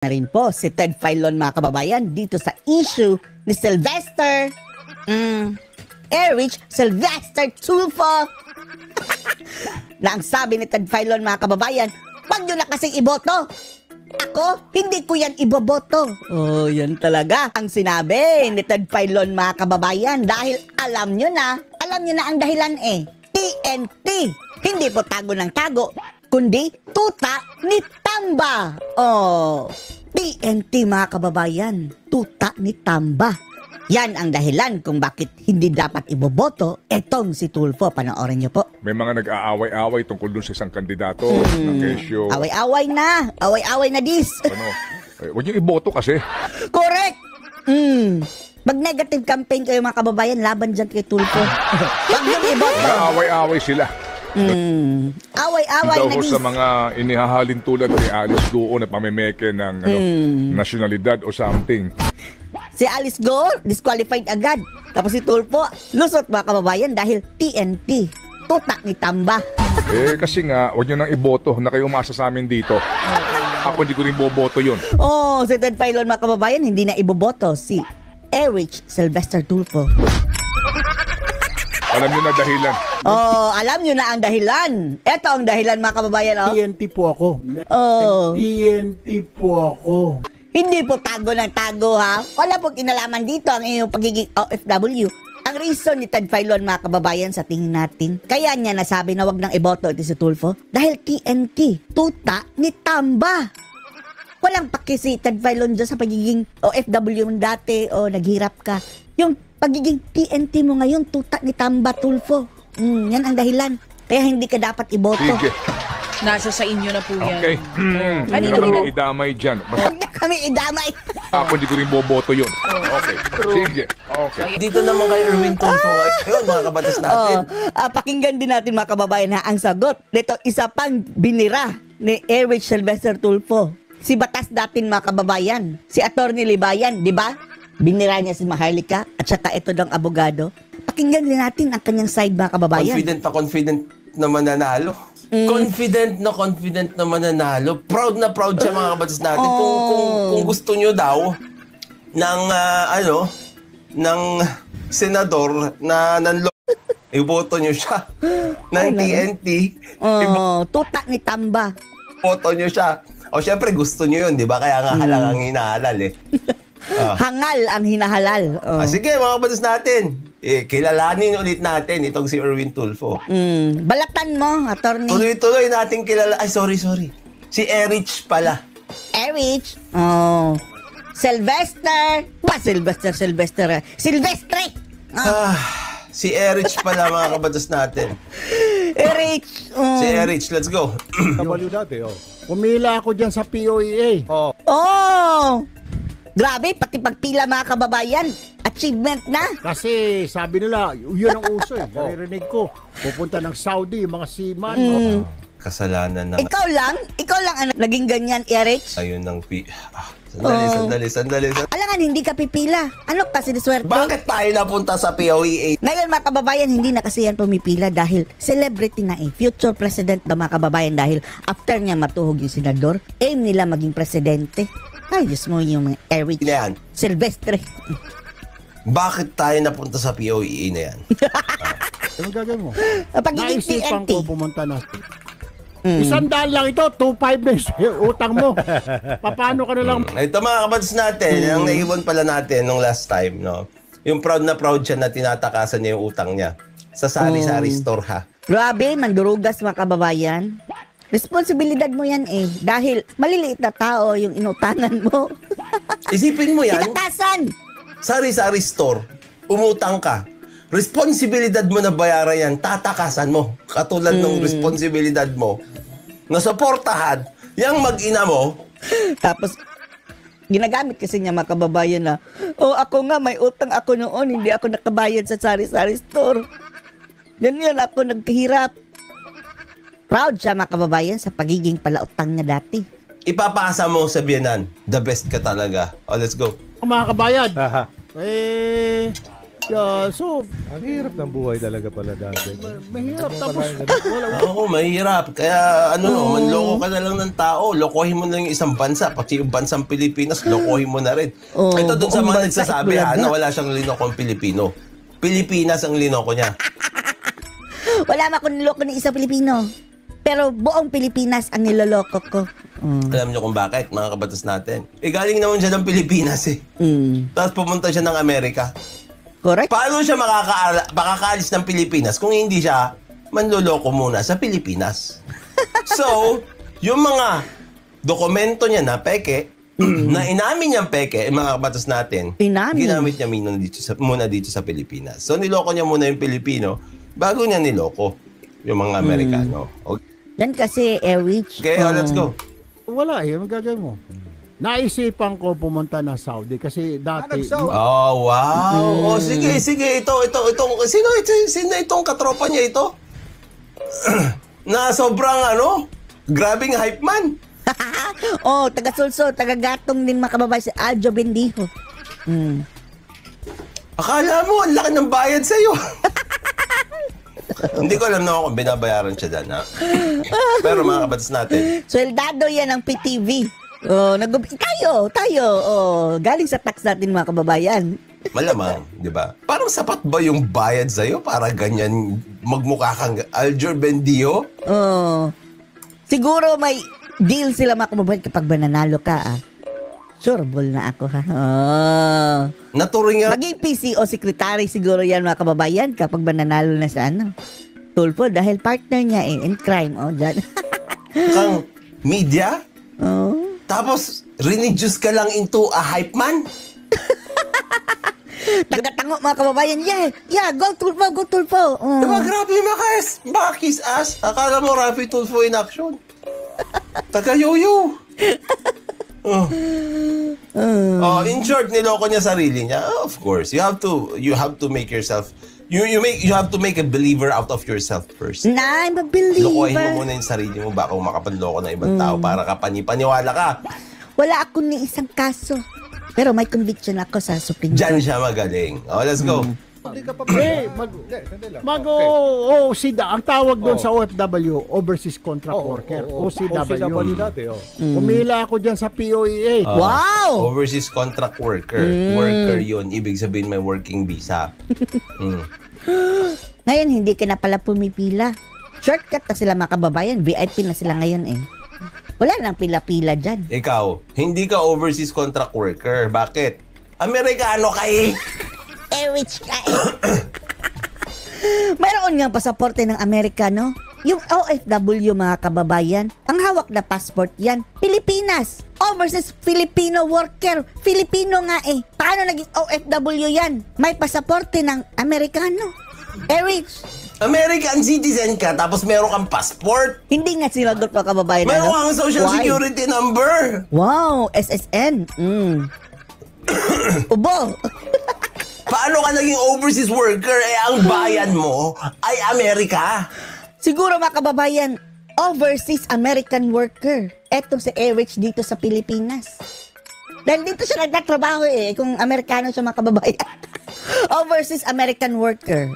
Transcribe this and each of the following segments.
na rin po si Ted Filon mga kababayan dito sa issue ni Sylvester Erich Sylvester Tulfo na ang sabi ni Ted Filon mga kababayan, wag nyo na kasing iboto. Ako, hindi ko yan iboboto. Oh, yan talaga ang sinabi ni Ted Filon mga kababayan dahil alam nyo na ang dahilan TNT. Hindi po tago ng tago, kundi tuta ni Tamba. Oh, TNT mga kababayan, tuta ni Tamba. Yan ang dahilan kung bakit hindi dapat iboboto etong si Tulfo. Panoorin niyo po. May mga nag-aaway-away tungkol dun sa isang kandidato ng kesyo. Away-away na dis. Ano? Huwag niyo iboto kasi. Correct! Pag negative campaign kayo mga kababayan, laban dyan kay Tulfo. Huwag niyo iboto. Nag-aaway-away sila. Away-away Daw na ho dis. sa mga inihahalin tulad ni Alice Guo na pamemeke ng nasyonalidad o something. Si Alice Go, disqualified agad. Tapos si Tulfo, lusot mga kababayan dahil TNT. Tutak ni Tamba. Kasi nga, huwag niyo nang iboto na kayo umasa sa amin dito. Ako hindi ko rin boboto yun. Oh, si Ted Filon mga kababayan, hindi na iboboto si Erich Sylvester Tulfo. Alam niyo na dahilan. Oh, alam nyo na ang dahilan. Ito ang dahilan mga kababayan. Oh. TNT po ako. Oh. TNT po ako. Hindi po tago ng tago ha. Wala po kinalaman dito ang inyong pagiging OFW. Ang reason ni Ted Filon mga kababayan sa tingin natin, kaya niya nasabi na wag nang iboto ito si Tulfo dahil TNT, tuta ni Tamba. Walang paki si Ted Filon dyan sa pagiging OFW mo dati o naghirap ka. Yung pagiging TNT mo ngayon, tuta ni Tamba Tulfo. Yan ang dahilan. Kaya hindi ka dapat iboto. Sige. Nasa sa inyo na po yan. Okay. Hindi na kami idamay dyan. Basta Huwag na kami idamay. ako hindi ko rin boboto yun. Okay. Sige. Okay. Dito naman kay Erwin Tulfo. Ayun, mga kabatas natin. Pakinggan din natin mga kababayan ha, ang sagot. Dito isa pang binira ni Erich Sylvester Tulfo. Si batas natin mga kababayan, si Attorney Libayan, di ba? Binira niya si Maharlika at saka ito dong abogado. Pakinggan din natin ang kanyang side mga kababayan. Confident na mananalo. Confident na mananalo. Proud na proud siya mga kabatas natin. Kung gusto nyo daw ng ng senador na iboto nyo siya ng TNT. Tutak ni Tamba. Iboto nyo siya. O syempre gusto nyo yun, di ba? Kaya nga halang ang hinahalal Hangal ang hinahalal. Sige mga kabatas natin. Kilalanin ulit natin itong si Erwin Tulfo. Balatan mo, attorney. Tuloy-tuloy natin kilala. Ay, sorry. Si Erich pala. Erich. Oh. Sylvester. Silvestre. Si Erich pala mga kabatas natin. Erich. Si Erich, let's go. W dati, Pumila ako dyan sa POEA. Oh. Grabe, pati pagpila mga kababayan, achievement na. Kasi sabi nila, yun ang uso Naririnig ko, pupunta ng Saudi, yung mga seaman. Kasalanan na. Ikaw lang ang naging ganyan, Erich. Ayun ng Sandali. Alangan, hindi ka pipila. Ano kasi diswerte? Bakit tayo napunta sa POEA? Ngayon mga kababayan, hindi na kasi yan pumipila dahil celebrity na future president na mga kababayan dahil after niya matuhog yung senador, aim nila maging presidente. Ay, Diyos mo yung mga Erich Yan. Silvestre. Bakit tayo napunta sa POEA na yan? Anong gagawin mo? Pagiging Naisipan TNT. ko pumunta na. 100 lang ito, 2.5 na yung utang mo. Paano ka na lang? Ito mga kabatas natin, ang naiwan pala natin nung last time, no? Yung proud na proud siya na tinatakasan niya yung utang niya. Sa sari-sari store ha. Grabe, mandurugas mga kababayan. Responsibilidad mo yan dahil maliliit na tao yung inutangan mo. Isipin mo yan, Tinatasan! sari-sari store, umutang ka. Responsibilidad mo na bayaran yan, tatakasan mo. Katulad ng responsibilidad mo na suportahan yung mag-ina mo. Tapos, ginagamit kasi niya mga kababayan na, ako nga, may utang ako noon, hindi ako nakabayad sa sari-sari store. Yan ako nagkahirap. Proud siya mga kababayan sa pagiging palautang niya dati. Ipapasa mo sa biyanan, the best ka talaga. Let's go. Mga kabayan, So, Ang hirap ng buhay talaga pala dati. mahirap. Tapos, wala. Oo, mahirap. Kaya manloko ka na lang ng tao. Lokohin mo na yung isang bansa. Pati yung bansang Pilipinas, lokohin mo na rin. Oo, Ito doon sa buong mga bansa, nagsasabi bulaga. na wala siyang linokong Pilipino. Pilipinas ang linoko niya. Wala man akong niloko ng isang Pilipino. Pero buong Pilipinas ang niloloko ko. Alam niyo kung bakit, mga kabatas natin. Galing naman siya ng Pilipinas eh. Tapos pumunta siya ng Amerika. Correct? Paano siya makakaalis ng Pilipinas kung hindi siya manloloko muna sa Pilipinas? So, yung mga dokumento niya na peke, na inamin niyang peke, mga kabatas natin, Inamin. ginamit niya muna dito sa Pilipinas. So, niloko niya muna yung Pilipino bago niya niloko yung mga Amerikano. Okay, Yan kasi, Erich. let's go. Wala eh. Magagawin mo. Naisipan ko pumunta ng Saudi kasi dati... Oh, wow. Sige. Sino itong katropa niya ito? Na sobrang grabing hype man. Taga-Sulso, taga-Gatong din makababay si Aljo Bendijo. Akala mo, ang laki ng bayad sa'yo. Hindi ko alam na kung binabayaran siya dyan, ha? Pero mga kabatas natin, Sweldado yan ng PTV. Tayo. Galing sa tax natin mga kababayan. malamang, di ba? Parang sapat ba yung bayad sa'yo para ganyan magmukha kang Aljor Bendio? Siguro may deal sila mga kababayan kapag nanalo ka. Sureball na ako ha. Naturing nga, Maging PCO secretary siguro yan mga kababayan kapag nanalo na sa Tulfo dahil partner niya in crime. Dyan. kang media, Oh. tapos reneduce ka lang into a hype man? Taga-tango mga kababayan. Yeah, go Tulfo. Diba, grabe baka kiss ass. Akala mo Rafi Tulfo in action. Taga-yoyo. In short, niloko niya sarili niya. Of course, you have to make yourself you have to make a believer out of yourself first. Na, I'm a believer. Lokohin mo muna yung sarili mo baka makapanloko ng ibang tao para ka paniwala ka. Wala ako ni isang kaso. Pero may conviction ako sa Supreme Court. Diyan siya magaling. Let's go. Hindi ka pa ang tawag doon sa OFW, Overseas Contract Worker, OCW. dati, Pumila ako dyan sa POEA. Wow! Overseas contract worker. Worker yun. Ibig sabihin may working visa. Ngayon, hindi ka na pala pumipila. Shortcut na sila mga kababayan. VIP na sila ngayon eh. Wala nang pila-pila dyan. Ikaw, hindi ka overseas contract worker. Bakit? Amerikano ka eh. Rich ka eh. Mayroon nga pasaporte ng Amerikano. Yung OFW mga kababayan, ang hawak na passport yan, Pilipinas. Overseas Filipino worker. Filipino nga eh. Paano naging OFW yan? May pasaporte ng Amerikano. Rich, American citizen ka tapos meron kang passport. hindi nga sinagot mga kababayan. Meron kang social Why? security number. Wow, SSN. Ubo. Paano ka naging overseas worker? Ang bayan mo ay Amerika. Siguro mga kababayan, overseas American worker. Eto si Erich dito sa Pilipinas. Dahil dito siya nagtatrabaho eh, kung Amerikano siya mga kababayan. Overseas American worker.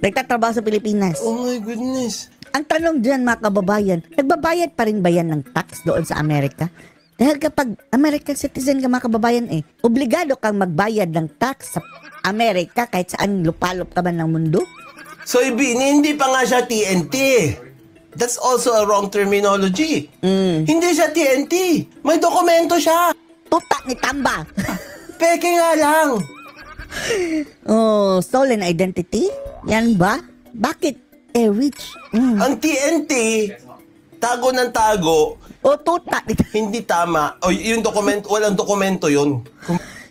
Nagtatrabaho sa Pilipinas. Oh my goodness. Ang tanong dyan mga kababayan, nagbabayad pa rin ba yan ng tax doon sa Amerika? Dahil kapag American citizen ka mga kababayan obligado kang magbayad ng tax sa Amerika kahit saan lupalop ka man ng mundo. So, hindi pa nga siya TNT. That's also a wrong terminology. Hindi siya TNT. May dokumento siya. Tuta ni Tamba. Peke nga lang. Stolen identity? Yan ba? Bakit? Rich. Ang TNT, tago ng tago, Tuta ni Tamba. hindi tama. Yung dokumento, walang dokumento yun.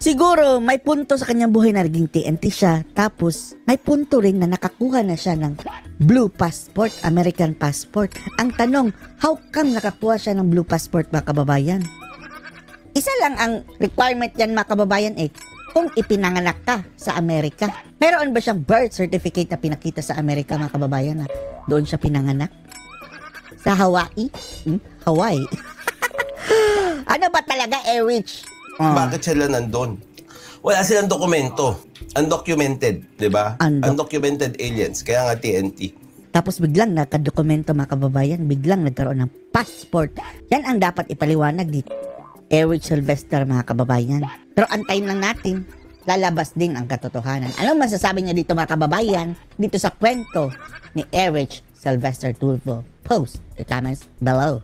Siguro, may punto sa kanyang buhay na naging TNT siya. Tapos, may punto rin na nakakuha na siya ng blue passport, American passport. Ang tanong, how come nakakuha siya ng blue passport mga kababayan? Isa lang ang requirement yan mga kababayan kung ipinanganak ka sa Amerika. Meron ba siyang birth certificate na pinakita sa Amerika mga kababayan na doon siya pinanganak? Sa Hawaii? Hawaii. Ano ba talaga, Erich? Bakit sila nandun? Wala silang dokumento. Undocumented, di ba? Undocumented aliens. Kaya nga TNT. Tapos biglang nakadokumento mga kababayan, biglang nagkaroon ng passport. Yan ang dapat ipaliwanag dito. Eric Sylvester mga kababayan. Pero antayin lang natin, lalabas din ang katotohanan. Anong masasabi niya dito mga kababayan? Dito sa kwento ni Eric Sylvester Tulfo. Post the comments below.